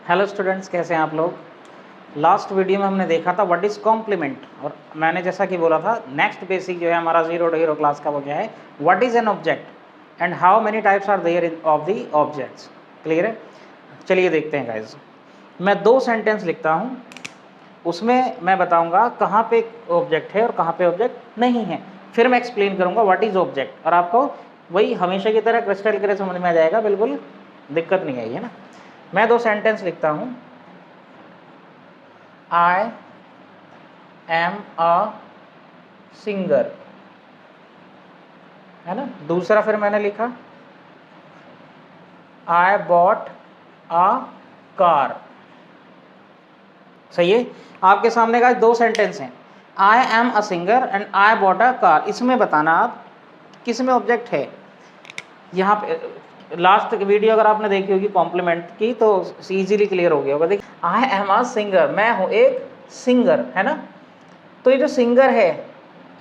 Hello students, कैसे हैं आप लोग। लास्ट वीडियो में हमने देखा था व्हाट इज़ कॉम्प्लीमेंट, और मैंने जैसा कि बोला था नेक्स्ट बेसिक जो है हमारा जीरो टू हीरो क्लास का वो क्या है, what is an object and how many types are there in of the objects. Clear है। चलिए देखते हैं गाइज। मैं 2 सेंटेंस लिखता हूँ, उसमें मैं बताऊँगा कहाँ पे ऑब्जेक्ट है और कहाँ पे ऑब्जेक्ट नहीं है, फिर मैं एक्सप्लेन करूँगा व्हाट इज़ ऑब्जेक्ट, और आपको वही हमेशा की तरह क्रिस्टल क्लियर समझ में आ जाएगा, बिल्कुल दिक्कत नहीं आई है ना। मैं 2 सेंटेंस लिखता हूँ, आई एम अ सिंगर, है ना। दूसरा फिर मैंने लिखा आई बॉट अ कार। सही है। आपके सामने का 2 सेंटेंस हैं, I am a singer and I bought a car. इसमें बताना आप किस में ऑब्जेक्ट है। यहाँ पे लास्ट वीडियो अगर आपने देखी होगी कॉम्प्लीमेंट की तो इजीली क्लियर हो गया होगा। देखिए, आई एम अ सिंगर, मैं हूँ एक सिंगर, है ना। तो ये जो सिंगर है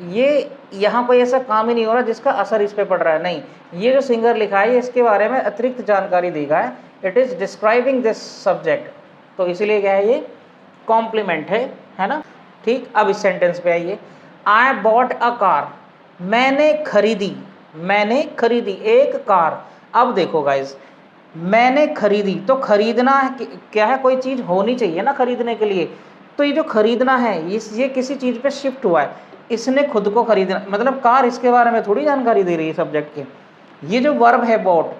ये यहाँ पर ऐसा काम ही नहीं हो रहा जिसका असर इस पे पड़ रहा है, नहीं। ये जो सिंगर लिखा है इसके बारे में अतिरिक्त जानकारी देगा है, it is describing this subject, तो इसीलिए क्या है ये कॉम्प्लीमेंट है ना। ठीक, अब इस सेंटेंस पे आइए, आई बॉट अ कार, मैंने खरीदी एक कार। अब देखो गाइज, मैंने खरीदी तो खरीदना है क्या है, कोई चीज़ होनी चाहिए ना खरीदने के लिए। तो ये जो खरीदना है ये किसी चीज़ पे शिफ्ट हुआ है, इसने खुद को खरीदना, मतलब कार इसके बारे में थोड़ी जानकारी दे रही है सब्जेक्ट के। ये जो वर्ब है बॉट,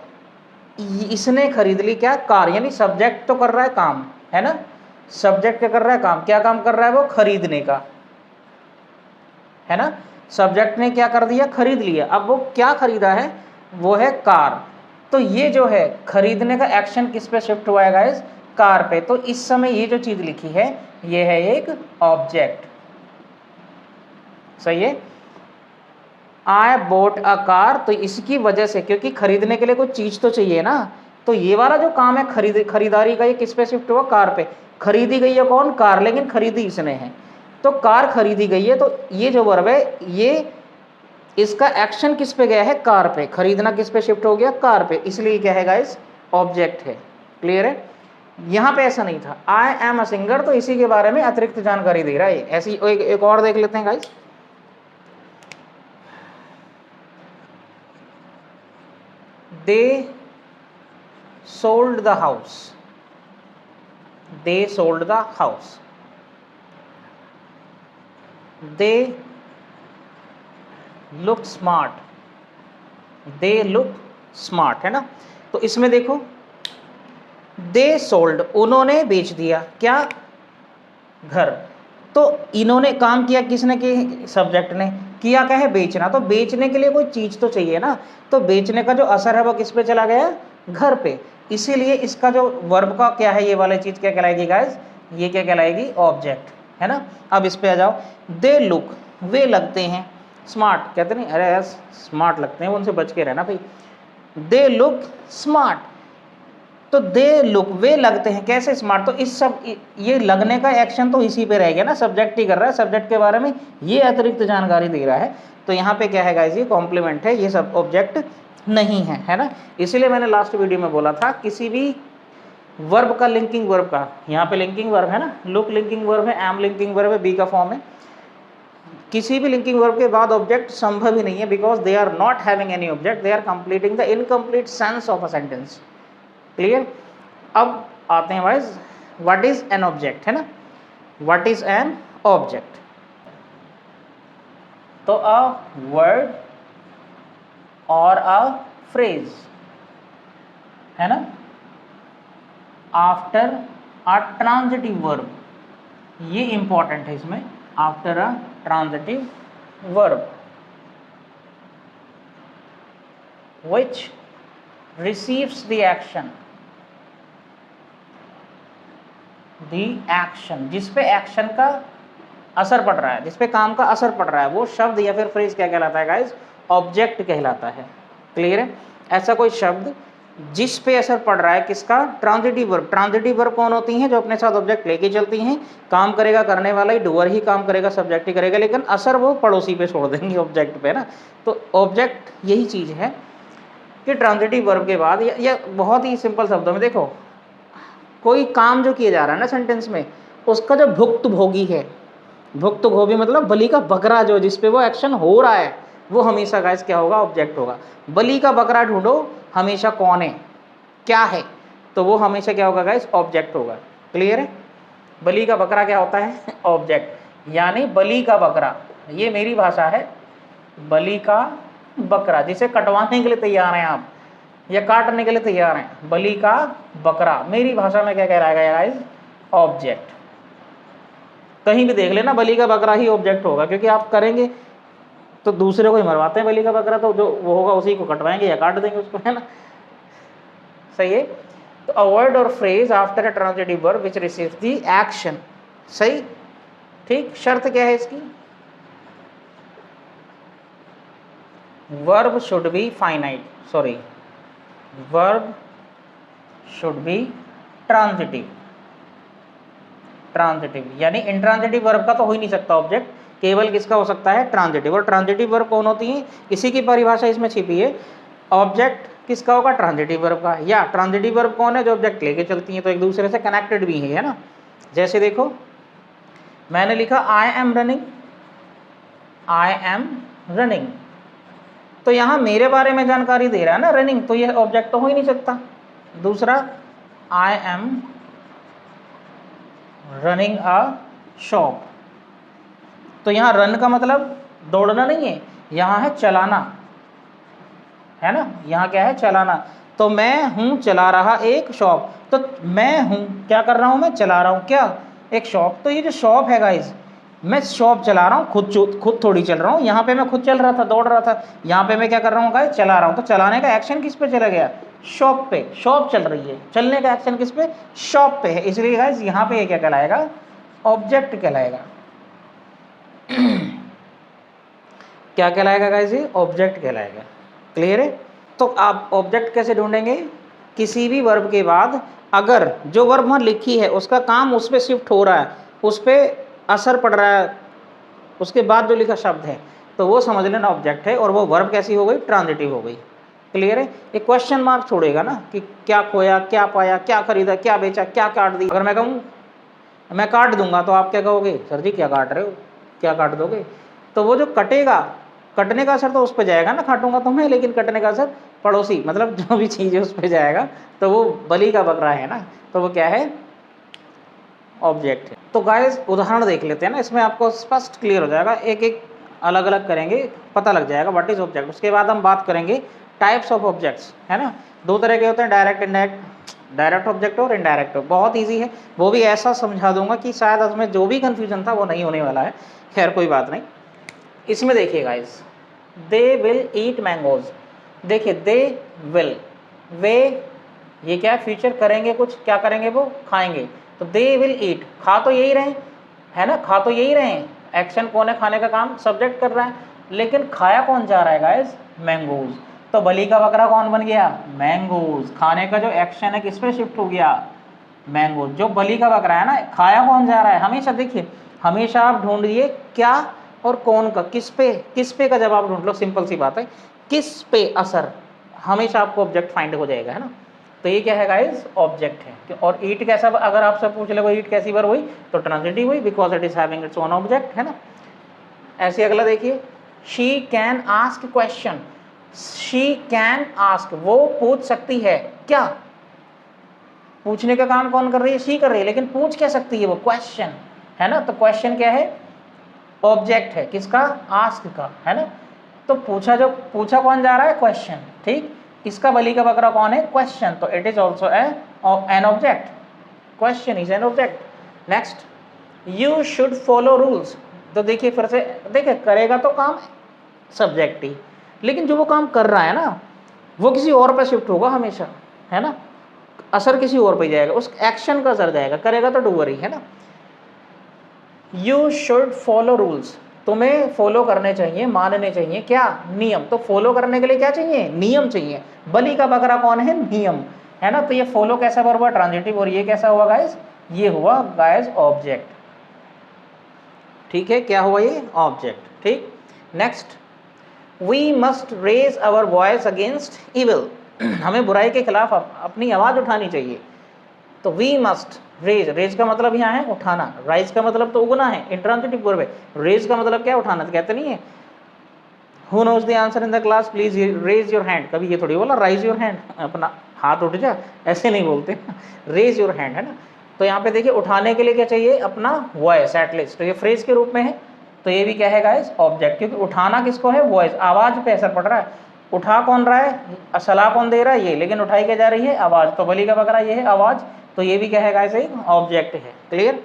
इसने खरीद ली क्या, कार, यानी सब्जेक्ट तो कर रहा है काम, है ना। सब्जेक्ट क्या कर रहा है काम, क्या काम कर रहा है वो, खरीदने का, है ना। सब्जेक्ट ने क्या कर दिया, खरीद लिया। अब वो क्या खरीदा है, वो है कार। तो ये जो है खरीदने का एक्शन किस पे शिफ्ट हुआ है गाइस, कार पे। तो इस समय ये जो चीज लिखी है ये है एक ऑब्जेक्ट। सही है। आई बोट अ कार, तो इसकी वजह से, क्योंकि खरीदने के लिए कोई चीज तो चाहिए ना, तो ये वाला जो काम है खरीदारी का, ये किस पे शिफ्ट हुआ, कार पे। खरीदी गई है कौन, कार, लेकिन खरीदी इसने है, तो कार खरीदी गई है। तो ये जो वर्ब है ये इसका एक्शन किस पे गया है, कार पे। खरीदना किस पे शिफ्ट हो गया, कार पे, इसलिए क्या है गाइस, ऑब्जेक्ट है। क्लियर है। यहां पे ऐसा नहीं था, आई एम अ सिंगर, तो इसी के बारे में अतिरिक्त जानकारी दे रहा है। ऐसी एक और देख लेते हैं guys. They sold the house, they sold the house, they look smart, they look smart, है ना। तो इसमें देखो, दे सोल्ड, उन्होंने बेच दिया क्या, घर। तो इन्होंने काम किया किसने, कि सब्जेक्ट ने किया क्या है, बेचना। तो बेचने के लिए कोई चीज तो चाहिए ना, तो बेचने का जो असर है वो किस पे चला गया, घर पे। इसीलिए इसका जो वर्ब का क्या है, ये वाली चीज क्या कहलाएगी गाइस, ये क्या कहलाएगी, ऑब्जेक्ट, है ना। अब इस पे आ जाओ, दे लुक, वे लगते हैं स्मार्ट, कहते नहीं, अरे यार स्मार्ट लगते हैं, वो उनसे बच के रहना भाई। दे लुक स्मार्ट, तो दे लुक, वे लगते हैं कैसे, स्मार्ट। तो इस सब ये लगने का एक्शन तो इसी पे रह गया ना, सब्जेक्ट ही कर रहा है, सब्जेक्ट के बारे में ये अतिरिक्त जानकारी दे रहा है। तो यहाँ पे क्या है गाइस, ये कॉम्प्लीमेंट है, ये सब ऑब्जेक्ट नहीं है ना। इसीलिए मैंने लास्ट वीडियो में बोला था किसी भी वर्ब का, लिंकिंग वर्ब का, यहाँ पे लिंकिंग वर्ब है ना, लुक लिंकिंग वर्ब है, एम लिंकिंग वर्ब है, बी का फॉर्म है, किसी भी लिंकिंग वर्ब के बाद ऑब्जेक्ट संभव ही नहीं है, because they are not having any object, they are completing the incomplete sense of a sentence. Clear. अब आते हैं wise, what is an object, है ना। व्हाट इज एन ऑब्जेक्ट, तो अ वर्ड और अ फ्रेज, है ना, आफ्टर अ ट्रांजिटिव वर्ब, ये इंपॉर्टेंट है इसमें, after a transitive verb which receives the action, जिस पे एक्शन का असर पड़ रहा है, जिस पे काम का असर पड़ रहा है, वो शब्द या फिर फ्रेज क्या कहलाता है गाइस, ऑब्जेक्ट कहलाता है। क्लियर है। ऐसा कोई शब्द जिस पे असर पड़ रहा है किसका, ट्रांजिटिव वर्ब। ट्रांजिटिव वर्ब कौन होती हैं, जो अपने साथ ऑब्जेक्ट लेके चलती हैं, काम करेगा करने वाला ही, डूअर ही काम करेगा, सब्जेक्ट ही करेगा, लेकिन असर वो पड़ोसी पे छोड़ देंगे, ऑब्जेक्ट पे ना। तो ऑब्जेक्ट यही चीज है कि ट्रांजिटिव वर्ब के बाद, या बहुत ही सिंपल शब्दों में देखो, कोई काम जो किया जा रहा है ना सेंटेंस में, उसका जो भुक्तभोगी है, भुक्तभोगी मतलब बलि का बकरा जो जिसपे वो एक्शन हो रहा है, वो हमेशा गाइस क्या होगा, ऑब्जेक्ट होगा। बलि का बकरा ढूंढो हमेशा कौन है, क्या है, तो वो हमेशा क्या होगा गाइस, ऑब्जेक्ट होगा। क्लियर है? बलि का बकरा क्या होता है, ऑब्जेक्ट। यानी बलि का बकरा, ये मेरी भाषा है, बलि का बकरा जिसे कटवाने के लिए तैयार हैं आप या काटने के लिए तैयार हैं, बलि का बकरा मेरी भाषा में क्या कहलाएगा गाइस, ऑब्जेक्ट। कहीं भी देख लेना बलि का बकरा ही ऑब्जेक्ट होगा, क्योंकि आप करेंगे तो दूसरे को ही मरवाते हैं बलि का बकरा, तो जो वो होगा उसी को कटवाएंगे या काट देंगे उसको, है ना। सही है। तो अ वर्ड और phrase after a transitive verb which receives the action. सही, ठीक। शर्त क्या है इसकी, verb should be finite, sorry verb should be transitive, transitive यानी इंट्रांजिटिव वर्ब का तो हो ही नहीं सकता ऑब्जेक्ट, केवल किसका हो सकता है, ट्रांजिटिव। और ट्रांजिटिव वर्ब कौन होती है, इसी की परिभाषा इसमें छिपी है। ऑब्जेक्ट किसका होगा, ट्रांजिटिव वर्ब का। या ट्रांजिटिव वर्ब कौन है, जो ऑब्जेक्ट लेके चलती हैं, तो एक दूसरे से कनेक्टेड भी है ना। जैसे देखो मैंने लिखा I am running, I am running, तो यहां मेरे बारे में जानकारी दे रहा है ना रनिंग, तो यह ऑब्जेक्ट तो हो ही नहीं सकता। दूसरा I am running a shop, तो यहां रन का मतलब दौड़ना नहीं है, यहां है चलाना, है ना। यहां क्या है, चलाना। तो मैं हूं चला रहा एक शॉप, तो मैं हूं क्या कर रहा हूं, मैं चला रहा हूं क्या, एक शॉप। तो ये जो शॉप है गाइस, मैं शॉप चला रहा हूँ, खुद थोड़ी चल रहा हूँ। यहाँ पे मैं खुद चल रहा था, दौड़ रहा था, यहाँ पे मैं क्या कर रहा हूँ गाइस, चला रहा हूँ। तो चलाने का एक्शन किस पे चला गया, शॉप पे, शॉप चल रही है, चलने का एक्शन किस पे, शॉप पे है, इसलिए गाइस यहाँ पे ये क्या कहलाएगा, ऑब्जेक्ट कहलाएगा। क्या कहलाएगा गाइस, ये ऑब्जेक्ट कहलाएगा। क्लियर है? तो आप ऑब्जेक्ट कैसे ढूंढेंगे, किसी भी वर्ब के बाद अगर जो वर्ब वहाँ लिखी है उसका काम उस पर शिफ्ट हो रहा है, उस पर असर पड़ रहा है, उसके बाद जो लिखा शब्द है, तो वो समझ लेना ऑब्जेक्ट है, और वो वर्ब कैसी हो गई, ट्रांजिटिव हो गई। क्लियर है? एक क्वेश्चन मार्क छोड़ेगा ना कि क्या खोया, क्या पाया, क्या खरीदा, क्या बेचा, क्या काट दी। अगर मैं कहूँ मैं काट दूंगा, तो आप क्या कहोगे, सर जी क्या काट रहे हो, क्या काट दोगे। तो वो जो कटेगा, कटने का असर तो उस पर जाएगा ना, काटूंगा तो मैं, लेकिन कटने का असर पड़ोसी मतलब जो भी चीज़ है उस पर जाएगा, तो वो बलि का बकरा है ना, तो वो क्या है, ऑब्जेक्ट है। तो गाइस उदाहरण देख लेते हैं ना, इसमें आपको स्पष्ट क्लियर हो जाएगा, एक एक अलग अलग करेंगे, पता लग जाएगा व्हाट इज ऑब्जेक्ट। उसके बाद हम बात करेंगे टाइप्स ऑफ ऑब्जेक्ट्स, है ना। दो तरह के होते हैं, डायरेक्ट इनडायरेक्ट, डायरेक्ट ऑब्जेक्ट और इनडायरेक्ट। बहुत ईजी है, वो भी ऐसा समझा दूंगा कि शायद उसमें जो भी कन्फ्यूजन था वो नहीं होने वाला है। खैर कोई बात नहीं। इसमें देखिए guys, they will eat mangoes, देखिए दे विल, वे ये क्या फ्यूचर करेंगे, कुछ क्या करेंगे, वो खाएंगे, तो दे विल ईट, खा तो यही रहे है ना, खा तो यही रहे, एक्शन कौन है, खाने का काम सब्जेक्ट कर रहा है, लेकिन खाया कौन जा रहा है गाइस, मैंगोज। तो बलि का बकरा कौन बन गया, मैंगोज। खाने का जो एक्शन है किस पे शिफ्ट हो गया, मैंगोज। जो बलि का बकरा है ना, खाया कौन जा रहा है, हमेशा देखिए, हमेशा आप ढूंढिए क्या और कौन का, किस पे का जवाब ढूंढ लो, सिंपल सी बात है, किस पे असर, हमेशा आपको ऑब्जेक्ट फाइंड हो जाएगा, है ना। तो ये क्या है गाइस, ऑब्जेक्ट है। और ईट कैसा, अगर आपसे पूछ ले ईट कैसी वर्ब हुई, तो ट्रांजिटिव हुई, because it is having its own object, है ना। ऐसे अगला देखिए, she can ask question, she can ask, वो पूछ सकती है क्या, पूछने का काम कौन कर रही है, शी कर रही है, लेकिन पूछ क्या सकती है, वो क्वेश्चन, है ना। तो क्वेश्चन क्या है, ऑब्जेक्ट है, किसका, आस्क का, है ना। तो पूछा कौन जा रहा है, क्वेश्चन, ठीक। इसका बलि का बकरा कौन है, क्वेश्चन, तो it is also an object, question is an object. Next, you should follow rules, तो देखिए फिर से, देखिए करेगा तो काम सब्जेक्ट ही, लेकिन जो वो काम कर रहा है ना, वो किसी और पे शिफ्ट होगा हमेशा, है ना, असर किसी और पे जाएगा, उस एक्शन का असर जाएगा, करेगा तो डूअर ही, है ना। यू शुड फॉलो रूल्स, तुम्हें फॉलो करने चाहिए, मानने चाहिए क्या, नियम। तो फॉलो करने के लिए क्या चाहिए, नियम चाहिए। बलि का बकरा कौन है, नियम, है ना। तो ये फॉलो कैसा वर्ब हुआ, ट्रांजिटिव, और ये कैसा हुआ गाइस, ये हुआ गाइस ऑब्जेक्ट, ठीक है। क्या हुआ, ये ऑब्जेक्ट, ठीक। Next, we must raise our voice against evil, हमें बुराई के खिलाफ अपनी आवाज उठानी चाहिए। तो वी मस्ट रेज, रेज का मतलब यहाँ है उठाना, राइज का मतलब तो उगना है, इंट्रांजिटिव वर्ब है, रेज का मतलब क्या है उठाना, तो कहते नहीं है who knows the answer in the class please raise your hand, कभी ये थोड़ी बोला राइज योर हैंड, अपना हाथ उठ जा, ऐसे नहीं बोलते, रेज योर हैंड, है ना। तो यहाँ पे देखिए उठाने के लिए क्या चाहिए, अपना वॉइस एटलीस्ट, तो ये फ्रेज के रूप में है, तो ये भी क्या है गाइस, ऑब्जेक्ट, क्योंकि उठाना किसको है, वॉइस, आवाज पे असर पड़ रहा है, उठा कौन रहा है, सलाह कौन दे रहा है, ये, लेकिन उठाई क्या जा रही है, आवाज, तो बलि का बकरा ये है आवाज, तो ये भी क्या है गाइस, एक ऑब्जेक्ट है। क्लियर,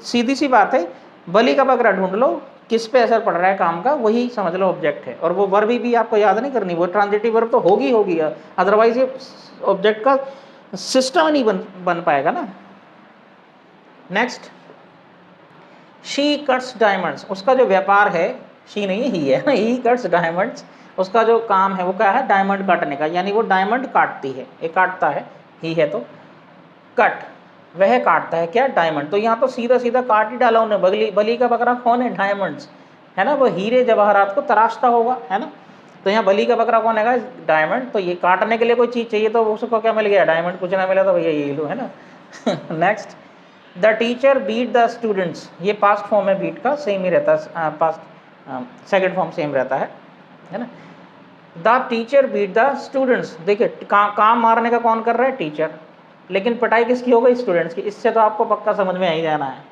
सीधी सी बात है, बलि का बकरा ढूंढ लो, किस पे असर पड़ रहा है काम का, वही समझ लो ऑब्जेक्ट है, और वो वर्ब भी आपको याद नहीं करनी, वो ट्रांजिटिव वर्ब तो होगी, अदरवाइज ये ऑब्जेक्ट का सिस्टम नहीं बन पाएगा ना। नेक्स्ट, शी कट्स डायमंड्स, उसका जो व्यापार है, शी नहीं ही है, ही कट्स डायमंड्स, उसका जो काम है वो क्या है, डायमंड काटने का, यानी वो डायमंड काटती है, ये काटता है, ही है तो कट, वह काटता है क्या, डायमंड, तो यहाँ तो सीधा सीधा काट ही डाला उन्हें, बलि का बकरा कौन है, डायमंड्स, है ना, वो हीरे जवाहरात को तराशता होगा, है ना, तो यहाँ बलि का बकरा कौन है, डायमंड, तो ये काटने के लिए कोई चीज़ चाहिए तो उसको क्या मिल गया, डायमंड, कुछ ना मिला तो भैया ये लो, है ना। Next, the teacher beat the students, ये पास्ट फॉर्म है, बीट का सेम ही रहता है, पास्ट सेकंड फॉर्म सेम रहता है ना। The teacher beat the students, देखिए काम मारने का कौन कर रहा है, टीचर, लेकिन पिटाई किसकी हो गई, स्टूडेंट्स की, इससे तो आपको पक्का समझ में आ ही जाना है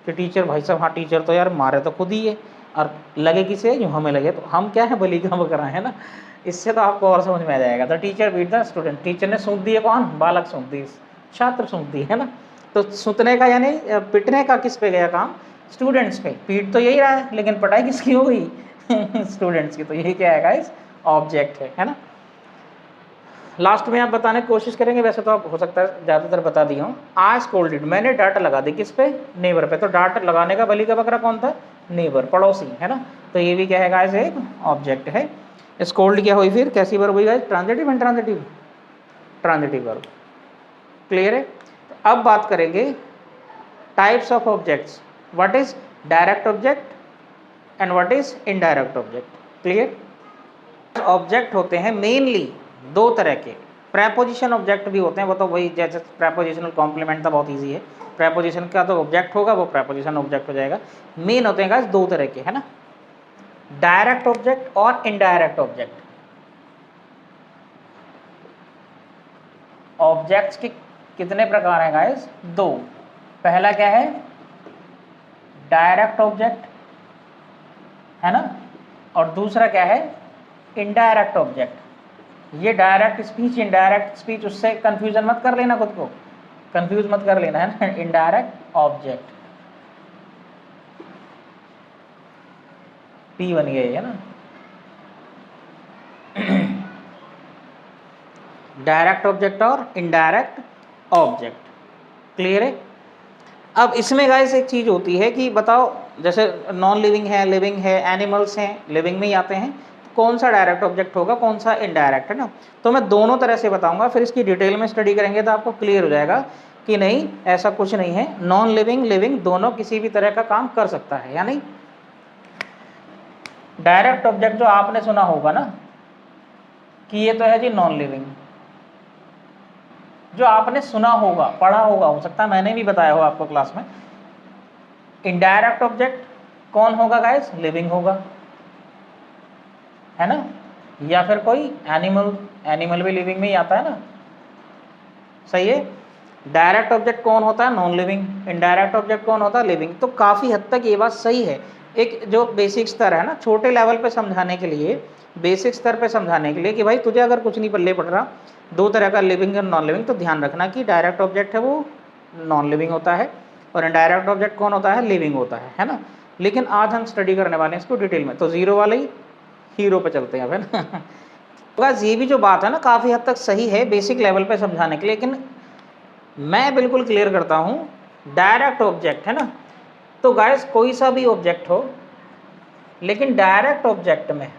कि टीचर, भाई साहब हाँ टीचर तो यार मारे तो खुद ही है, और लगे किसे, जो हमें लगे, तो हम क्या है, बलि का बकरा, है ना, इससे तो आपको और समझ में आ जाएगा। The teacher beat the student, teacher ने सूंघ दिए, कौन, बालक सूंघ दी, छात्र सूंघ दी, है ना, तो सूतने का यानी पिटने का किस पे गया काम, स्टूडेंट्स पे, पीट तो यही रहा है, लेकिन पिटाई किसकी हो गई, स्टूडेंट्स की, तो यही क्या है गाइस, ऑब्जेक्ट है ना। लास्ट में आप बताने की कोशिश करेंगे, वैसे तो आप हो सकता है ज़्यादातर बता दिया हूँ। आई स्कोल्डेड, मैंने डांट लगा दी, किस पे, नेबर पे, तो डांट लगाने का बलि का बकरा कौन था, नेबर, पड़ोसी, है ना, तो ये भी क्या है गाइस, एक ऑब्जेक्ट है। स्कोल्ड क्या हुई फिर, कैसी वर्ब हुई guys, transitive, intransitive, transitive verb. Clear है। तो अब बात करेंगे types of objects, what is direct object and what is indirect object. Clear. Object होते हैं मेनली दो तरह के, प्रेपोजिशन ऑब्जेक्ट भी होते हैं, वो तो वही जैसे प्रेपोजिशनल कॉम्प्लीमेंट था, बहुत इजी है, प्रेपोजिशन का तो ऑब्जेक्ट होगा, वो प्रेपोजिशन ऑब्जेक्ट हो जाएगा। मेन होते हैं गाइस दो तरह के, है ना, डायरेक्ट ऑब्जेक्ट और इनडायरेक्ट ऑब्जेक्ट। ऑब्जेक्ट्स के कितने प्रकार हैं गाइस, दो, पहला क्या है, डायरेक्ट ऑब्जेक्ट, है ना, और दूसरा क्या है, इनडायरेक्ट ऑब्जेक्ट। ये डायरेक्ट स्पीच, इनडायरेक्ट स्पीच, उससे कंफ्यूजन मत कर लेना, खुद को कंफ्यूज मत कर लेना, है ना, इनडायरेक्ट ऑब्जेक्ट, पी बन गई है ना, डायरेक्ट ऑब्जेक्ट और इनडायरेक्ट ऑब्जेक्ट। क्लियर है। अब इसमें गाइस एक चीज़ होती है कि बताओ, जैसे नॉन लिविंग है, लिविंग है, एनिमल्स हैं, लिविंग में ही आते हैं, कौन सा डायरेक्ट ऑब्जेक्ट होगा, कौन सा इनडायरेक्ट, है ना। तो मैं दोनों तरह से बताऊंगा, फिर इसकी डिटेल में स्टडी करेंगे तो आपको क्लियर हो जाएगा कि नहीं, ऐसा कुछ नहीं है, नॉन लिविंग, लिविंग दोनों किसी भी तरह का काम कर सकता है, यानी डायरेक्ट ऑब्जेक्ट जो आपने सुना होगा ना कि ये तो है जी नॉन लिविंग, जो आपने सुना होगा, पढ़ा होगा, हो सकता है मैंने भी बताया हो आपको क्लास में। इनडायरेक्ट ऑब्जेक्ट कौन होगा गाइस, लिविंग होगा, है ना, या फिर कोई एनिमल, एनिमल भी लिविंग में ही आता है ना, सही है। डायरेक्ट ऑब्जेक्ट कौन होता है, नॉन लिविंग, इनडायरेक्ट ऑब्जेक्ट कौन होता है, लिविंग। तो काफ़ी हद तक ये बात सही है, एक जो बेसिक स्तर है ना, छोटे लेवल पे समझाने के लिए, बेसिक स्तर पे समझाने के लिए कि भाई तुझे अगर कुछ नहीं पल्ले पड़ रहा, दो तरह का लिविंग और नॉन लिविंग, तो ध्यान रखना कि डायरेक्ट ऑब्जेक्ट है वो नॉन लिविंग होता है, और इनडायरेक्ट ऑब्जेक्ट कौन होता है, लिविंग होता है ना। लेकिन आज हम स्टडी करने वाले हैं इसको डिटेल में, तो जीरो वाले ही हीरो पे चलते हैं, है ना। बस ये भी जो बात है ना काफ़ी हद तक सही है बेसिक लेवल पे समझाने के लिए, लेकिन मैं बिल्कुल क्लियर करता हूँ, डायरेक्ट ऑब्जेक्ट है ना, तो गाइस कोई सा भी ऑब्जेक्ट हो, लेकिन डायरेक्ट ऑब्जेक्ट में,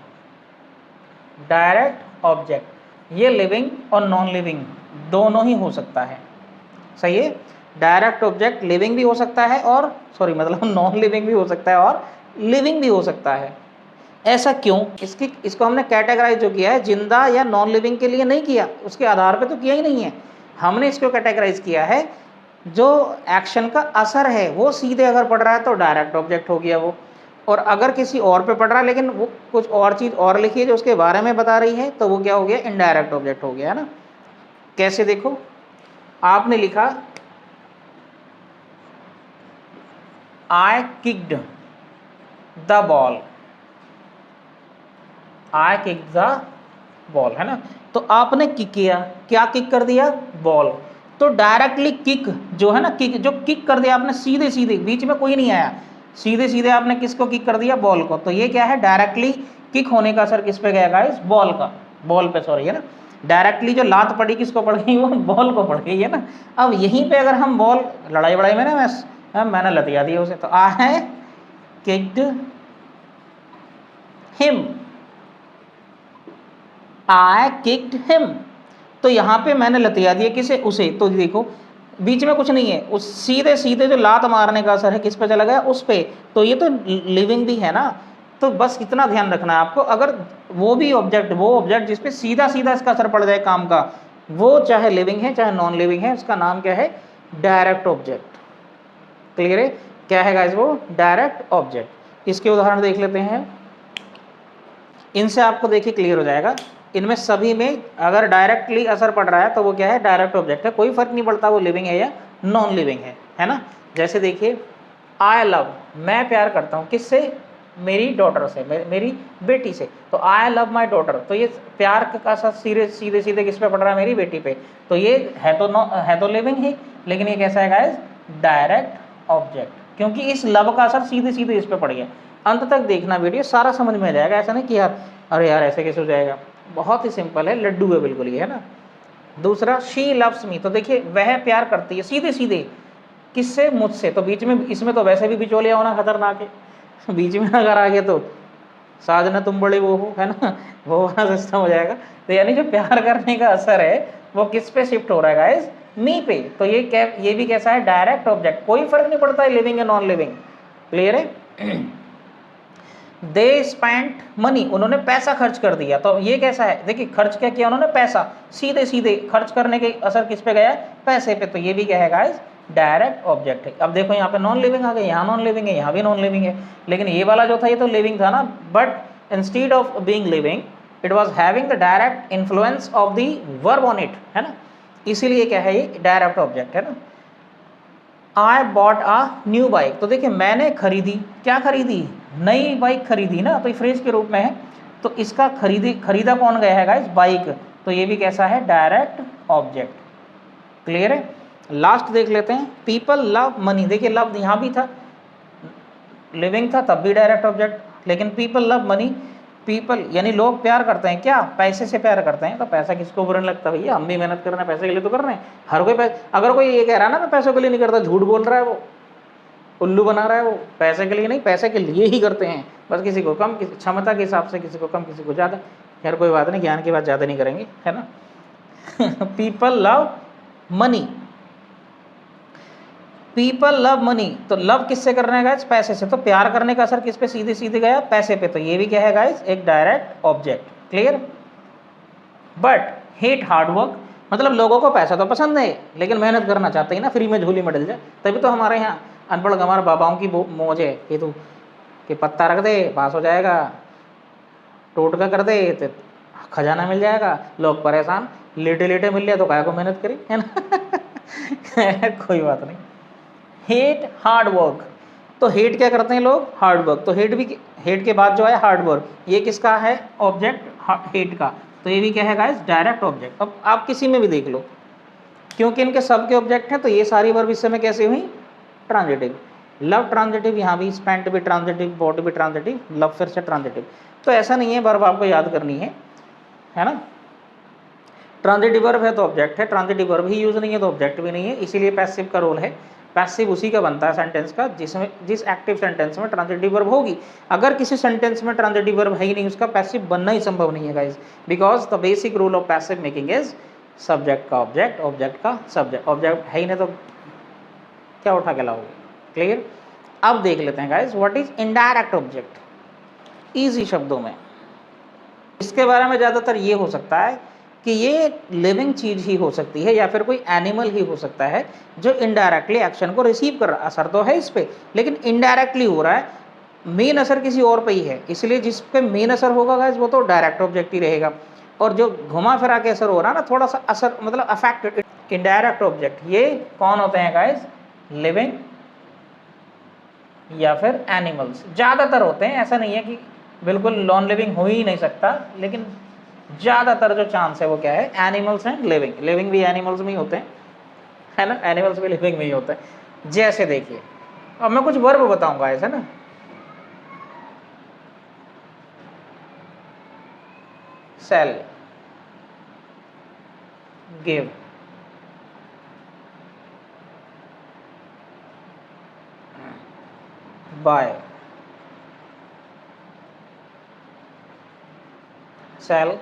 डायरेक्ट ऑब्जेक्ट ये लिविंग और नॉन लिविंग दोनों ही हो सकता है, सही है। डायरेक्ट ऑब्जेक्ट लिविंग भी हो सकता है, और सॉरी मतलब नॉन लिविंग भी हो सकता है और लिविंग भी हो सकता है। ऐसा क्यों, इसको हमने कैटेगराइज जो किया है जिंदा या नॉन लिविंग के लिए नहीं किया, उसके आधार पे तो किया ही नहीं है, हमने इसको कैटेगराइज किया है जो एक्शन का असर है वो सीधे अगर पड़ रहा है तो डायरेक्ट ऑब्जेक्ट हो गया वो, और अगर किसी और पे पड़ रहा है लेकिन वो कुछ और चीज़ और लिखी है जो उसके बारे में बता रही है तो वो क्या हो गया, इनडायरेक्ट ऑब्जेक्ट हो गया, है ना। कैसे देखो, आपने लिखा I kicked the ball, I kicked the ball, है ना। तो आपने किक किया, क्या किक कर दिया, बॉल। तो डायरेक्टली किक जो है ना, किक जो किक कर दिया आपने सीधे सीधे, बीच में कोई नहीं आया, सीधे सीधे आपने किसको किक कर दिया, बॉल को। तो ये क्या है, डायरेक्टली किक होने का असर किस पे गया गाइस, बॉल का, बॉल पे, सॉरी, है ना। डायरेक्टली जो लात पड़ी किसको पड़ गई, वो बॉल को पड़ गई, है ना। अब यहीं पे अगर हम बॉल, लड़ाई बड़ाई में ना मैंने लतिया दिया उसे, तो आई किक्ड हिम, आई किक्ड हिम। तो यहाँ पे मैंने लतिया दिया किसे, उसे। तो देखो बीच में कुछ नहीं है, उस सीधे सीधे जो लात मारने का असर है किस पे चला गया, उस पे। तो ये तो लिविंग भी है ना। तो बस इतना ध्यान रखना है आपको, अगर वो भी ऑब्जेक्ट, वो ऑब्जेक्ट जिसपे सीधा सीधा इसका असर पड़ जाए काम का, वो चाहे लिविंग है चाहे नॉन लिविंग है, उसका नाम क्या है, डायरेक्ट ऑब्जेक्ट। क्लियर है, क्या है गाइस वो, डायरेक्ट ऑब्जेक्ट। इसके उदाहरण देख लेते हैं, इनसे आपको देखिए क्लियर हो जाएगा। इनमें सभी में अगर डायरेक्टली असर पड़ रहा है तो वो क्या है, डायरेक्ट ऑब्जेक्ट है, कोई फर्क नहीं पड़ता वो लिविंग है या नॉन लिविंग है ना। जैसे देखिए, आई लव, मैं प्यार करता हूँ किससे, मेरी डॉटर से, मेरी बेटी से। तो आई लव माई डॉटर, तो ये प्यार का असर सीधे सीधे किस पे पड़ रहा है, मेरी बेटी पे। तो ये है तो लिविंग ही, लेकिन ये कैसा है गाइस, डायरेक्ट ऑब्जेक्ट, क्योंकि इस लव का असर सीधे सीधे इस पे पड़ गया। अंत तक देखना वीडियो, सारा समझ में आ जाएगा। ऐसा नहीं कि यार अरे यार ऐसे कैसे हो जाएगा, बहुत ही सिंपल है, लड्डू है बिल्कुल ये, है ना। दूसरा, शी लव्स मी, तो देखिए वह प्यार करती है सीधे सीधे किससे, मुझसे। तो बीच में, इसमें तो वैसे भी बिचौलिया होना खतरनाक है, बीच में अगर आ गया तो साजना तुम बड़े वो हो, है ना, वो वाला सिस्टम हो जाएगा। तो यानी जो प्यार करने का असर है वो किस पे शिफ्ट हो रहा है गाइस, मी पे। तो ये भी कैसा है, डायरेक्ट ऑब्जेक्ट, कोई फर्क नहीं पड़ता है लिविंग या नॉन लिविंग। क्लियर है। दे स्पेंट मनी, उन्होंने पैसा खर्च कर दिया। तो ये कैसा है, देखिए खर्च क्या किया उन्होंने, पैसा, सीधे सीधे खर्च करने के असर किस पे गया, पैसे पे। तो ये भी क्या है गाइस, डायरेक्ट ऑब्जेक्ट है। अब देखो यहाँ पे नॉन लिविंग आ गई, यहाँ नॉन लिविंग है, यहाँ भी नॉन लिविंग है, लेकिन ये वाला जो था ये तो लिविंग था ना, but instead of being living it was having the direct influence of the verb on it, है ना। इसीलिए क्या है, ये डायरेक्ट ऑब्जेक्ट है ना। I bought a new bike, तो देखिए मैंने खरीदी, क्या खरीदी, नई बाइक खरीदी ना, तो ये फ्रेज के रूप में है। तो इसका खरीदा कौन गया है गाइस, बाइक। तो ये भी कैसा है, डायरेक्ट ऑब्जेक्ट। क्लियर है। लास्ट देख लेते हैं, पीपल लव मनी, देखिए लव यहाँ भी था, लिविंग था तब भी डायरेक्ट ऑब्जेक्ट, लेकिन पीपल लव मनी, पीपल यानी लोग प्यार करते हैं क्या, पैसे से प्यार करते हैं। तो पैसा किसको बुरा नहीं लगता भैया, हम भी मेहनत कर रहे हैं पैसे के लिए तो कर रहे हैं, हर कोई अगर कोई ये कह रहा है ना मैं पैसों के लिए नहीं करता, झूठ बोल रहा है, वो उल्लू बना रहा है। वो पैसे के लिए नहीं, पैसे के लिए ही करते हैं, बस किसी को कम, क्षमता के हिसाब से, किसी को कम किसी को ज़्यादा। खैर कोई बात नहीं, ज्ञान की बात ज़्यादा नहीं करेंगे, है ना। People love money, people love money, तो लव किससे करना है गाइस, पैसे से। तो प्यार करने का असर किस पे सीधे सीधे गया, पैसे पे। तो ये भी क्या है गाइस, एक direct object. Clear. But hate hard work, मतलब लोगों को पैसा तो पसंद है लेकिन मेहनत करना चाहते हैं ना, फ्री में झोली में डल जाए। तभी तो हमारे यहाँ अनपढ़ हमारे बाबाओं की मौज है कि तू कि पत्ता रख दे पास हो जाएगा, टोटका कर दे तो खजाना मिल जाएगा। लोग परेशान, लेटे लेटे मिल जाए तो काय को मेहनत करी, है ना। कोई बात नहीं। हेट हार्ड वर्क, तो हेट क्या करते हैं लोग, हार्ड वर्क। तो हेट के बाद जो है हार्ड वर्क, ये किसका है, ऑब्जेक्ट हेट का। तो ये भी क्या है गाइस, डायरेक्ट ऑब्जेक्ट। अब आप किसी में भी देख लो, क्योंकि इनके सबके ऑब्जेक्ट हैं तो ये सारी वर्ब इस समय कैसे हुई, ट्रांजिटिव। लव ट्रांजिटिव, यहाँ भी स्पेंट भी ट्रांजिटिव, बॉट भी ट्रांजिटिव, लव फिर से ट्रांजिटिव। तो ऐसा नहीं है, वर्ब आपको याद करनी है ना। ट्रांजिटिव वर्ब है तो ऑब्जेक्ट है, ट्रांजिटिव वर्ब ही यूज नहीं है तो ऑब्जेक्ट भी नहीं है, इसीलिए पैसिव का रोल है। पैसिव उसी का बनता है सेंटेंस का जिस एक्टिव सेंटेंस में ट्रांजिटिव वर्ब होगी। अगर किसी सेंटेंस में ट्रांजिटिव वर्ब है ही नहीं, उसका पैसिव बनना ही संभव नहीं है guys, because the basic rule of passive making is subject का ऑब्जेक्ट, ऑब्जेक्ट का सब्जेक्ट। ऑब्जेक्ट है ही नहीं तो क्या उठा के लाओगे। क्लियर। अब देख लेते हैं guys what is indirect object, easy शब्दों में। इसके बारे में ज़्यादातर ये हो सकता है कि ये लिविंग चीज ही हो सकती है या फिर कोई एनिमल ही हो सकता है जो इनडायरेक्टली एक्शन को रिसीव कर रहा है। असर तो है इस पे, लेकिन इनडायरेक्टली हो रहा है, मेन असर किसी और पे ही है, इसलिए जिस पे मेन असर होगा गाइस वो तो डायरेक्ट ऑब्जेक्ट ही रहेगा। और जो घुमा फिरा के असर हो रहा है ना, थोड़ा सा असर मतलब अफेक्टेड इनडायरेक्ट ऑब्जेक्ट, ये कौन होते हैं गाइस? लिविंग या फिर एनिमल्स ज़्यादातर होते हैं। ऐसा नहीं है कि बिल्कुल नॉन लिविंग हो ही नहीं सकता, लेकिन ज़्यादातर जो चांस है वो क्या है? Animals and living. लिविंग भी एनिमल्स में ही होते हैं, है ना, एनिमल्स भी लिविंग में ही होते हैं। जैसे देखिए, अब मैं कुछ वर्ब बताऊंगा ऐसा ना, sell, give, buy, sell,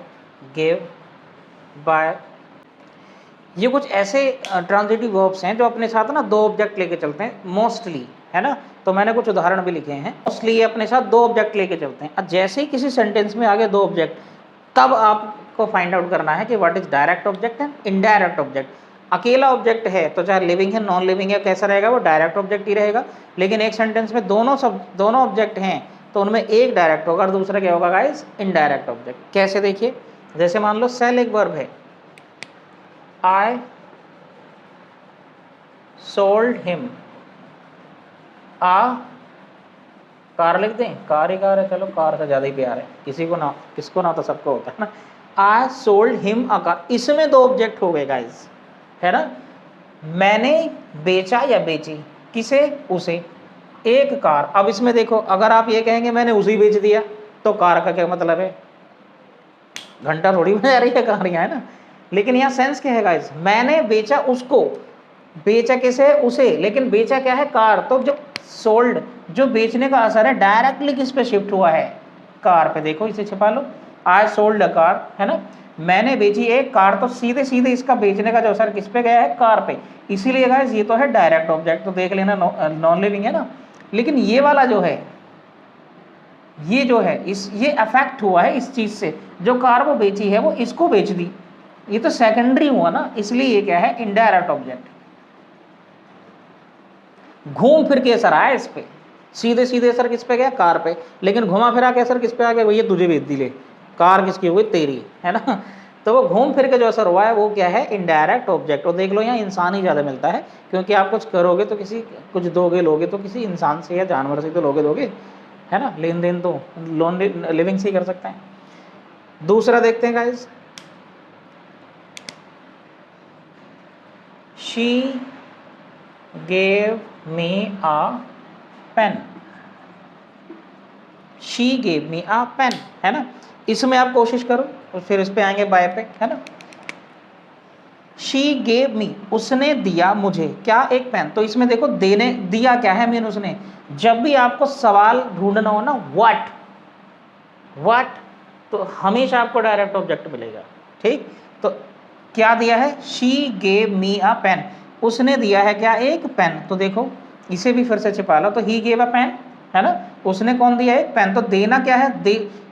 give, buy, ये कुछ ऐसे ट्रांजिटिव वर्ब्स हैं जो अपने साथ ना दो ऑब्जेक्ट लेके चलते हैं मोस्टली, है ना। तो मैंने कुछ उदाहरण भी लिखे हैं। मोस्टली ये अपने साथ दो ऑब्जेक्ट लेके चलते हैं। अब जैसे ही किसी सेंटेंस में आगे दो ऑब्जेक्ट, तब आपको फाइंड आउट करना है कि what is direct object and indirect object. अकेला ऑब्जेक्ट है तो चाहे लिविंग है नॉन लिविंग है, कैसा रहेगा? वो डायरेक्ट ऑब्जेक्ट ही रहेगा। लेकिन एक सेंटेंस में दोनों ऑब्जेक्ट हैं तो उनमें एक डायरेक्ट होगा और दूसरा क्या होगा गाइस? Indirect object. कैसे? देखिए, जैसे मान लो सेल एक वर्ब है, I sold him a car, लिख दें कार ही कार है, चलो कार से ज़्यादा ही प्यार है, किसको ना तो सबको होता है ना। आई सोल्ड हिम अ कार, इसमें दो ऑब्जेक्ट हो गए गाइस, है ना। मैंने बेचा या बेची, किसे? उसे, एक कार। अब इसमें देखो, अगर आप ये कहेंगे मैंने उसे बेच दिया तो कार का क्या मतलब है? घंटा थोड़ी बजा रही है कार यहाँ, है ना। लेकिन यहाँ सेंस क्या है गाइस? मैंने बेचा उसको, बेचा किसे? उसे, लेकिन बेचा क्या है? कार। तो जो सोल्ड, जो बेचने का असर है डायरेक्टली किस पे शिफ्ट हुआ है? कार पे। देखो इसे छिपा लो, आई सोल्ड अ कार, है ना, मैंने बेची एक कार, तो सीधे सीधे इसका बेचने का जो असर किस पे गया है? कार पे। इसीलिए गाइस ये तो है डायरेक्ट ऑब्जेक्ट, तो देख लेना नॉन लिविंग है ना। लेकिन ये वाला जो है, ये जो है ये अफेक्ट हुआ है इस चीज से, जो कार वो बेची है वो इसको बेच दी, ये तो सेकेंडरी हुआ ना, इसलिए ये क्या है? Indirect object. घूम फिर के असर आया इस पे, सीधे सीधे असर किस पे गया? कार पे। लेकिन घुमा फिरा के असर किस पे आ गया? भैया तुझे बेच दी, ले कार किसकी हुई? तेरी, है ना। तो वो घूम फिर के जो असर हुआ है वो क्या है? Indirect object. और देख लो यहाँ इंसान ही ज़्यादा मिलता है, क्योंकि आप कुछ करोगे तो कुछ दोगे लोगे तो किसी इंसान से या जानवर से तो दोगे, है ना। लेन देन तो लोन लिविंग से ही कर सकते हैं। दूसरा देखते हैं guys, she gave me a pen, she gave me a pen, है ना। इसमें आप कोशिश करो और फिर इस पे आएंगे बाय पे, है ना। शी गेव मी, उसने दिया मुझे क्या? एक पेन। तो इसमें देखो, देने दिया क्या है? मीन उसने। जब भी आपको सवाल ढूंढना हो ना, व्हाट, तो हमेशा आपको डायरेक्ट ऑब्जेक्ट मिलेगा, ठीक। तो क्या दिया है? She gave me a pen, उसने दिया है क्या? एक पेन। तो देखो इसे भी फिर से छिपा लो, तो ही गेव अ पेन, है ना, उसने कौन दिया? एक पेन। तो देना क्या है?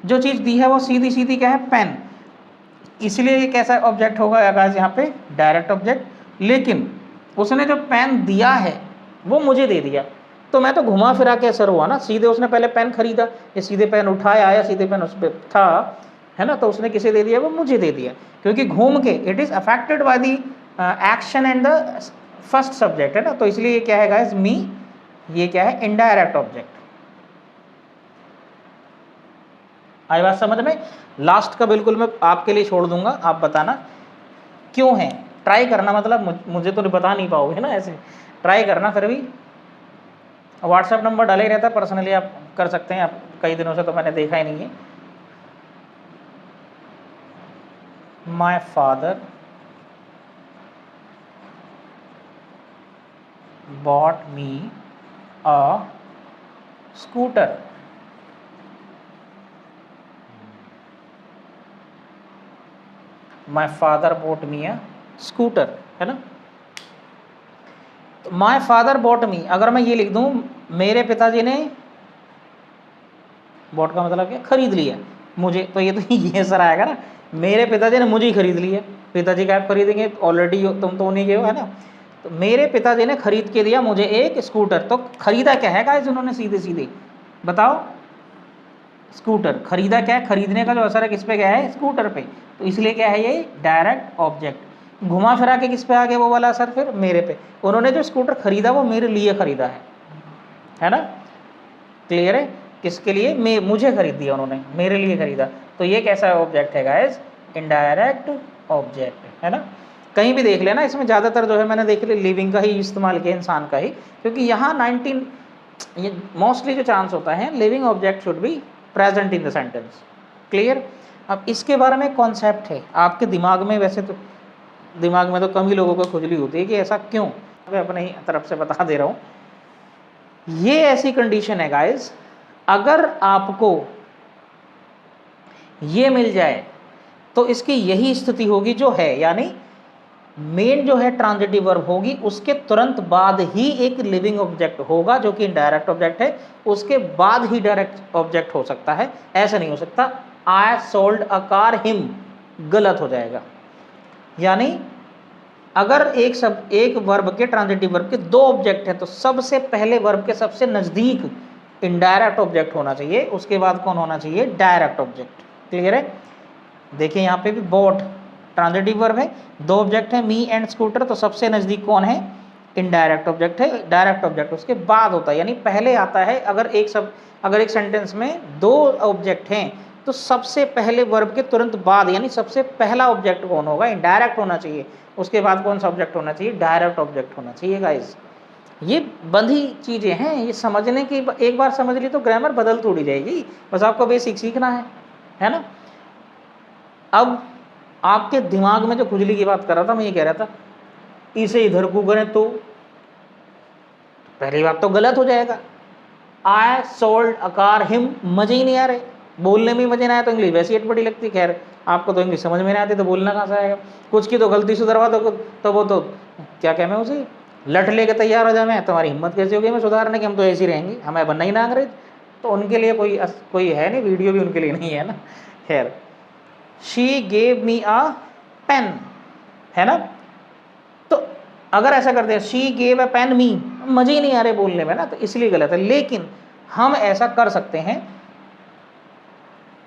जो चीज दी है वो सीधी सीधी क्या है? पेन। इसलिए ये कैसा ऑब्जेक्ट होगा गाइस? यहाँ पे डायरेक्ट ऑब्जेक्ट। लेकिन उसने जो पेन दिया है वो मुझे दे दिया, तो मैं तो घुमा फिरा के असर हुआ ना। सीधे उसने पहले पेन खरीदा, या सीधे पेन उठाया, या सीधे पेन उस पर था, है ना। तो उसने किसे दे दिया? वो मुझे दे दिया, क्योंकि घूम के it is affected by the action and the first subject, है ना। तो इसलिए ये क्या है गाइस? मी, ये क्या है? Indirect object. आई बात समझ में? लास्ट का बिल्कुल मैं आपके लिए छोड़ दूंगा, आप बताना क्यों है। ट्राई करना, मतलब मुझे तो बता नहीं पाओगे ना, ऐसे ट्राई करना। फिर भी व्हाट्सएप नंबर डाले ही रहता है, पर्सनली आप कर सकते हैं। आप कई दिनों से तो मैंने देखा ही नहीं है। My father bot me a scooter, my father bot me a scooter, है ना। तो माई फादर बॉट मी, अगर मैं ये लिख दूं मेरे पिताजी ने, बॉट का मतलब क्या? खरीद लिया, मुझे, तो ये तो ये सर आएगा ना, मेरे पिताजी ने मुझे ही खरीद लिया। पिताजी कैब खरीदेंगे, ऑलरेडी तुम तो नहीं गए हो, है ना। तो मेरे पिताजी ने खरीद के दिया मुझे एक स्कूटर। तो खरीदा क्या है गाइस उन्होंने, सीधे सीधे बताओ, स्कूटर। खरीदा क्या है, खरीदने का जो असर है किस पे गया है, स्कूटर पे। तो इसलिए क्या है, ये डायरेक्ट ऑब्जेक्ट। घुमा फिरा के किस पे आ गया वो वाला असर, फिर मेरे पे। उन्होंने जो स्कूटर खरीदा वो मेरे लिए खरीदा है ना, क्लियर है। किसके लिए, मैं, मुझे खरीद दिया उन्होंने, मेरे लिए खरीदा। तो ये कैसा ऑब्जेक्ट है गाइस, इनडायरेक्ट ऑब्जेक्ट, है ना। कहीं भी देख लेना, इसमें ज़्यादातर जो है मैंने देख लिया लिविंग का ही इस्तेमाल किया, इंसान का ही, क्योंकि यहाँ 19 ये मोस्टली जो चांस होता है living object should be present in the sentence, clear. अब इसके बारे में कॉन्सेप्ट है आपके दिमाग में, वैसे तो दिमाग में तो कम ही लोगों को खुजली होती है कि ऐसा क्यों, मैं अपनी तरफ से बता दे रहा हूँ। ये ऐसी कंडीशन है गाइस, अगर आपको ये मिल जाए तो इसकी यही स्थिति होगी जो है, यानी मेन जो है ट्रांजिटिव वर्ब होगी, उसके तुरंत बाद ही एक लिविंग ऑब्जेक्ट होगा जो कि इनडायरेक्ट ऑब्जेक्ट है, उसके बाद ही डायरेक्ट ऑब्जेक्ट हो सकता है, ऐसा नहीं हो सकता। आई सोल्ड अ कार हिम, गलत हो जाएगा। यानी अगर एक वर्ब के, ट्रांजिटिव वर्ब के दो ऑब्जेक्ट है, तो सबसे पहले वर्ब के सबसे नजदीक इनडायरेक्ट ऑब्जेक्ट होना चाहिए, उसके बाद कौन होना चाहिए, डायरेक्ट ऑब्जेक्ट, क्लियर है। देखिए यहाँ पे भी बॉट ट्रांजिटिव वर्ब है, दो ऑब्जेक्ट है मी एंड स्कूटर, तो सबसे नजदीक कौन है, इनडायरेक्ट ऑब्जेक्ट है। डायरेक्ट ऑब्जेक्ट उसके बाद होता है, यानी पहले आता है। अगर एक सेंटेंस में दो ऑब्जेक्ट हैं तो सबसे पहले वर्ब के तुरंत बाद, यानी सबसे पहला ऑब्जेक्ट कौन होगा, इनडायरेक्ट होना चाहिए। उसके बाद कौन सा ऑब्जेक्ट होना चाहिए, डायरेक्ट ऑब्जेक्ट होना चाहिए गाइस। ये बंधी चीजें हैं, ये समझने की, एक बार समझ ली तो ग्रामर बदल थोड़ी जाएगी, बस आपको बेसिक सीखना है ना। अब आपके दिमाग में जो खुजली की बात कर रहा था, मैं ये कह रहा था इसे इधर को करें तो पहली बात तो गलत हो जाएगा। आई सोल्ड अ कार हिम, मजे ही नहीं आ रहे, बोलने में मजे नहीं आया तो इंग्लिश वैसी अटपटी लगती। खैर आपको तो इंग्लिश समझ में नहीं आती तो बोलना कहाँ से आएगा। कुछ की तो गलती सुधरवा दो तो वो तो क्या कह मैं उसे लट लेके तैयार हो जाए, मैं तुम्हारी हिम्मत कैसी होगी मैं सुधारने की, हम तो ऐसे ही रहेंगे, हमें बनना ही ना अंग्रेज। तो उनके लिए कोई है नहीं, वीडियो भी उनके लिए नहीं है ना। खैर, she gave me a pen, है ना। तो अगर ऐसा करते हैं she gave a pen me, मजे ही नहीं आ रहे बोलने में ना, तो इसलिए गलत है। लेकिन हम ऐसा कर सकते हैं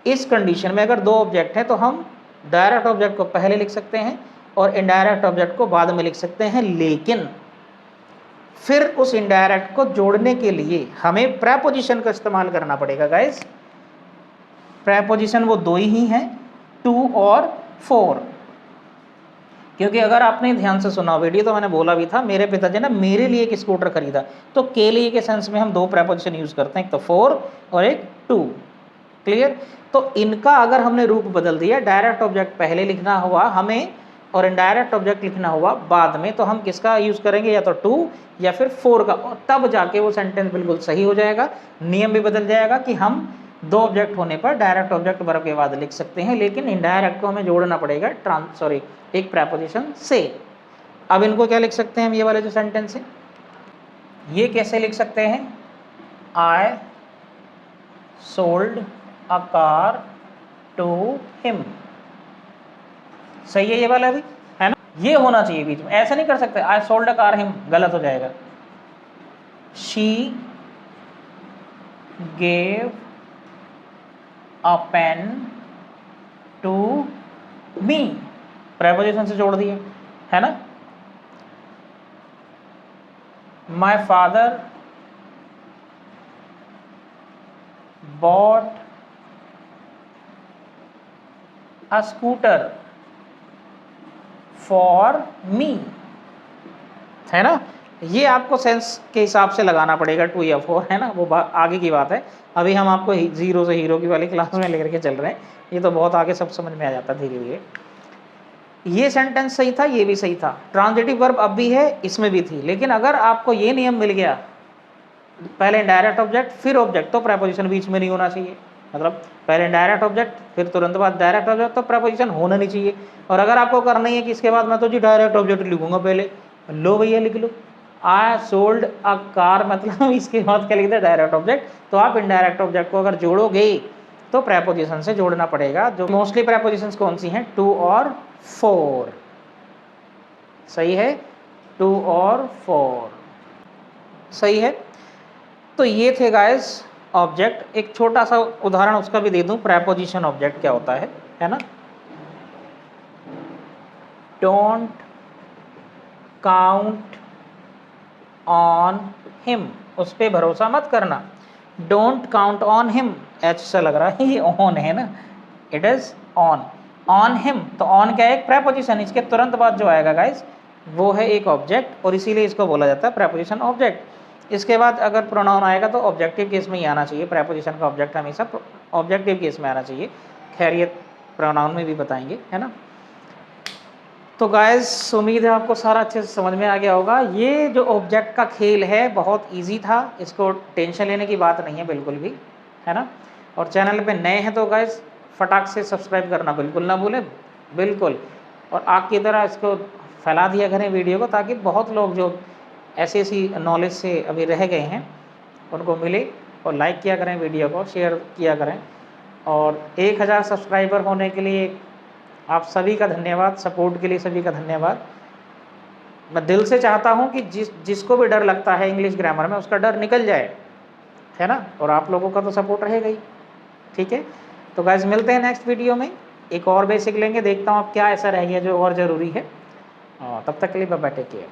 इस कंडीशन में, अगर दो ऑब्जेक्ट हैं तो हम डायरेक्ट ऑब्जेक्ट को पहले लिख सकते हैं और इनडायरेक्ट ऑब्जेक्ट को बाद में लिख सकते हैं। लेकिन फिर उस इनडायरेक्ट को जोड़ने के लिए हमें प्रेपोजिशन का इस्तेमाल करना पड़ेगा गाइस। प्रेपोजिशन वो दो ही हैं, टू और फोर। क्योंकि अगर आपने ध्यान से सुना वीडियो तो मैंने बोला भी था, मेरे पिताजी ने मेरे लिए एक स्कूटर खरीदा, तो के लिए के सेंस में हम दो प्रेपोजिशन यूज करते हैं, एक तो फोर और एक टू, क्लियर। तो इनका अगर हमने रूप बदल दिया, डायरेक्ट ऑब्जेक्ट पहले लिखना हुआ हमें और इनडायरेक्ट ऑब्जेक्ट लिखना हुआ बाद में, तो हम किसका यूज करेंगे, या तो टू या फिर फोर का, और तब जाके वो सेंटेंस बिल्कुल सही हो जाएगा। नियम भी बदल जाएगा कि हम दो ऑब्जेक्ट होने पर डायरेक्ट ऑब्जेक्ट वर्ब के बाद लिख सकते हैं, लेकिन इनडायरेक्ट को हमें जोड़ना पड़ेगा एक प्रेपोजिशन से। अब इनको क्या लिख सकते हैं हम, ये वाले जो सेंटेंस है ये कैसे लिख सकते हैं, I sold a car to him, सही है ये वाला भी, है ना। ये होना चाहिए बीच में, ऐसा नहीं कर सकते I sold a car him, गलत हो जाएगा। She gave a pen to me, preposition से जोड़ दिए, है ना। My father bought a scooter for me, है ना। ये आपको सेंस के हिसाब से लगाना पड़ेगा, टू या फोर, है ना, वो आगे की बात है। अभी हम आपको जीरो से हीरो की वाली क्लास में लेकर के चल रहे हैं, ये तो बहुत आगे सब समझ में आ जाता धीरे धीरे। ये सेंटेंस सही था, ये भी सही था, ट्रांजिटिव वर्ब अब भी है, इसमें भी थी। लेकिन अगर आपको ये नियम मिल गया, पहले डायरेक्ट ऑब्जेक्ट फिर ऑब्जेक्ट, तो प्रेपोजिशन बीच में नहीं होना चाहिए। मतलब पहले डायरेक्ट ऑब्जेक्ट फिर तुरंत बाद डायरेक्ट ऑब्जेक्ट, तो प्रेपोजिशन होना नहीं चाहिए। और अगर आपको करना ही है कि इसके बाद मैं तो जी डायरेक्ट ऑब्जेक्ट लिखूंगा पहले, लो भैया लिख लो, आई सोल्ड अ कार, मतलब इसके बाद क्या लिखते हैं, डायरेक्ट ऑब्जेक्ट। तो आप इनडायरेक्ट ऑब्जेक्ट को अगर जोड़ोगे तो प्रेपोजिशन से जोड़ना पड़ेगा। जो मोस्टली प्रेपोजिशंस कौन सी हैं, टू और फोर, सही है, टू और फोर, सही है। तो ये थे गाइस ऑब्जेक्ट। एक छोटा सा उदाहरण उसका भी दे दूं, प्रेपोजिशन ऑब्जेक्ट क्या होता है ना। डोंट काउंट ऑन हिम, उस पर भरोसा मत करना। Don't count on him, H से लग रहा है, ये ऑन है ना, it is on. On him, तो ऑन क्या है, एक प्रेपोजिशन, इसके तुरंत बाद जो आएगा गाइस वो है एक ऑब्जेक्ट, और इसीलिए इसको बोला जाता है प्रेपोजिशन ऑब्जेक्ट। इसके बाद अगर प्रोनाउन आएगा तो ऑब्जेक्टिव केस में ही आना चाहिए। प्रेपोजिशन का ऑब्जेक्ट हमेशा ऑब्जेक्टिव केस में आना चाहिए। खैर ये प्रोनाउन में भी बताएंगे, है ना। तो गाइस उम्मीद है आपको सारा अच्छे से समझ में आ गया होगा। ये जो ऑब्जेक्ट का खेल है बहुत इजी था, इसको टेंशन लेने की बात नहीं है बिल्कुल भी, है ना। और चैनल पे नए हैं तो गाइस फटाक से सब्सक्राइब करना बिल्कुल ना भूलें, बिल्कुल। और आग की तरह इसको फैला दिया करें वीडियो को, ताकि बहुत लोग जो ऐसी नॉलेज से अभी रह गए हैं उनको मिले। और लाइक किया करें वीडियो को, शेयर किया करें। और 1000 सब्सक्राइबर होने के लिए आप सभी का धन्यवाद, सपोर्ट के लिए सभी का धन्यवाद। मैं दिल से चाहता हूं कि जिसको भी डर लगता है इंग्लिश ग्रामर में, उसका डर निकल जाए, है ना। और आप लोगों का तो सपोर्ट रहेगा ही, ठीक है। तो गाइस मिलते हैं नेक्स्ट वीडियो में, एक और बेसिक लेंगे, देखता हूँ अब क्या ऐसा रह गया जो और ज़रूरी है। तब तक के लिए बाय बाय, टेक केयर।